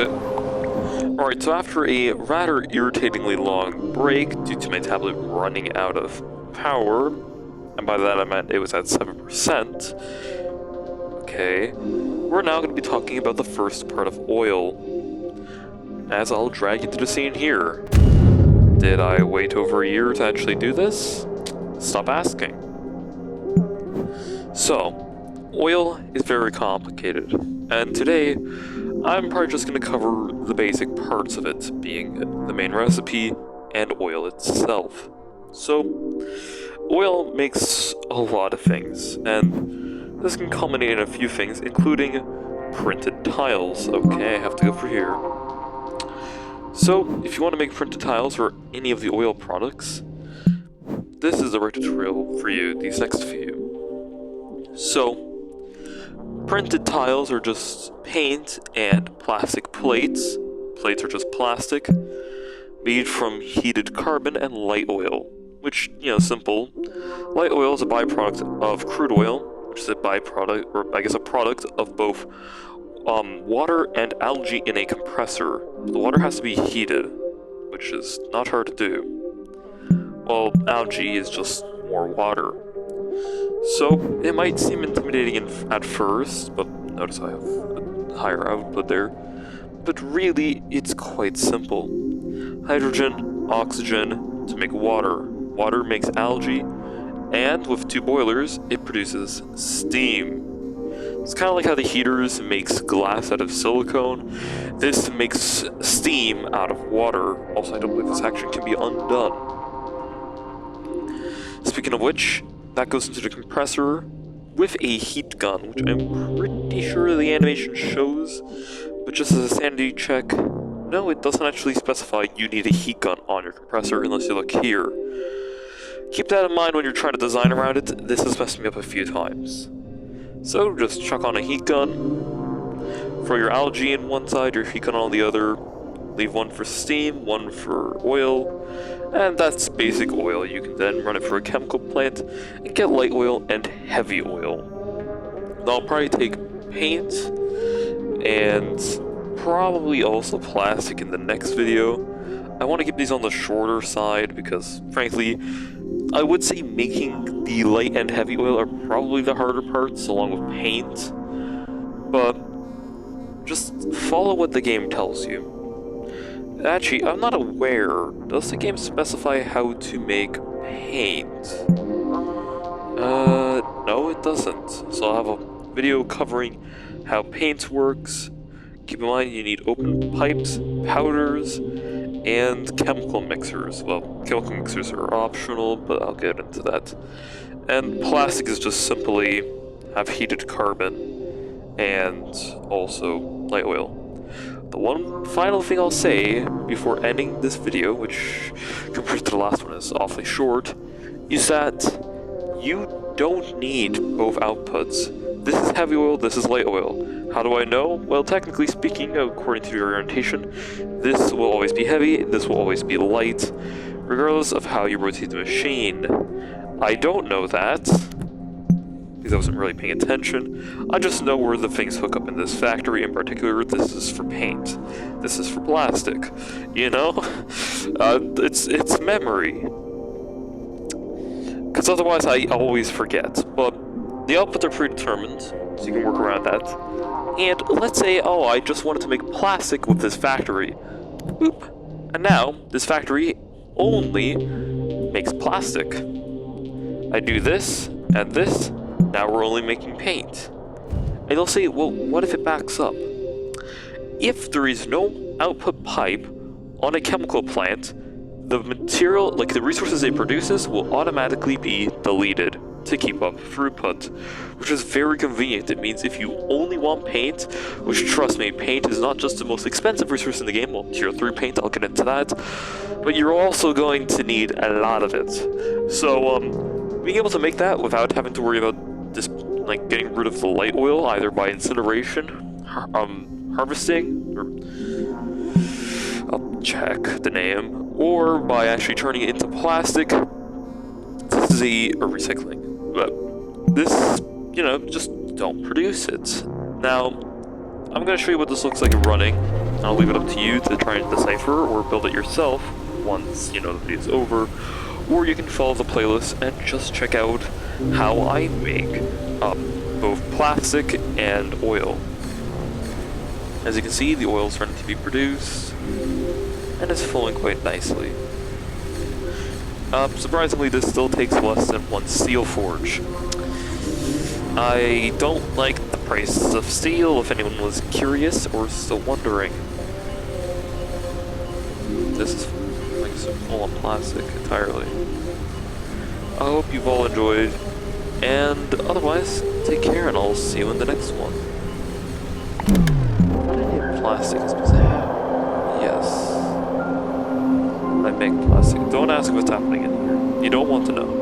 Alright, so after a rather irritatingly long break due to my tablet running out of power, and by that I meant it was at 7%, okay, we're now going to be talking about the first part of oil, as I'll drag into the scene here. Did I wait over a year to actually do this? Stop asking. So, oil is very complicated, and today I'm probably just going to cover the basic parts of it, being the main recipe and oil itself. So, oil makes a lot of things, and this can culminate in a few things, including printed tiles. Okay, I have to go for here. So, if you want to make printed tiles or any of the oil products, this is the right tutorial for you, these next few. So, printed tiles are just paint and plastic plates. Plates are just plastic, made from heated carbon and light oil, which, simple. Light oil is a byproduct of crude oil, which is a byproduct, or I guess a product of both water and algae in a compressor. The water has to be heated, which is not hard to do. Well, algae is just more water. So, it might seem intimidating at first, but notice I have a higher output there. But really, it's quite simple. Hydrogen, oxygen to make water. Water makes algae, and with two boilers, it produces steam. It's kind of like how the heaters makes glass out of silicone. This makes steam out of water. Also, I don't believe this action can be undone. Speaking of which, that goes into the compressor with a heat gun, which I'm pretty sure the animation shows, but just as a sanity check, no, it doesn't actually specify you need a heat gun on your compressor unless you look here. Keep that in mind when you're trying to design around it. This has messed me up a few times. So just chuck on a heat gun, throw your algae in one side, your heat gun on the other, leave one for steam, one for oil, and that's basic oil. You can then run it through a chemical plant and get light oil and heavy oil. Now I'll probably take paint and probably also plastic in the next video. I want to keep these on the shorter side because, frankly, I would say making the light and heavy oil are probably the harder parts, along with paint. But just follow what the game tells you. Actually, I'm not aware. Does the game specify how to make paint? No, it doesn't. So I'll have a video covering how paint works. Keep in mind you need open pipes, powders, and chemical mixers. Well, chemical mixers are optional, but I'll get into that. And plastic is just simply have heated carbon and also light oil. The one final thing I'll say before ending this video, which compared to the last one is awfully short, is that you don't need both outputs. This is heavy oil, this is light oil. How do I know? Well, technically speaking, according to your orientation, this will always be heavy, this will always be light, regardless of how you rotate the machine. I don't know that, because I wasn't really paying attention. I just know where the things hook up in this factory. In particular, this is for paint. This is for plastic. It's memory. Because otherwise I always forget. But the outputs are predetermined, so you can work around that. And let's say, I just wanted to make plastic with this factory. Boop. And now, this factory only makes plastic. I do this, and this. Now we're only making paint. And they'll say, well, what if it backs up? If there is no output pipe on a chemical plant, the material, like the resources it produces, will automatically be deleted to keep up throughput, which is very convenient. It means if you only want paint, which trust me, paint is not just the most expensive resource in the game, well, tier 3 paint, I'll get into that, but you're also going to need a lot of it. So, being able to make that without having to worry about this, like getting rid of the light oil, either by incineration, harvesting, or I'll check the name, or by actually turning it into plastic. This is a recycling, but this, just don't produce it. Now, I'm going to show you what this looks like running. I'll leave it up to you to try and decipher or build it yourself once, you know, the video's over. Or you can follow the playlist and just check out how I make both plastic and oil. As you can see, the oil is starting to be produced, and it's flowing quite nicely. Surprisingly, this still takes less than one steel forge. I don't like the prices of steel, if anyone was curious or still wondering. This is like so full of plastic entirely. I hope you've all enjoyed, and otherwise, take care and I'll see you in the next one. What any plastic is supposed to have? Yes. I make plastic. Don't ask what's happening in here. You don't want to know.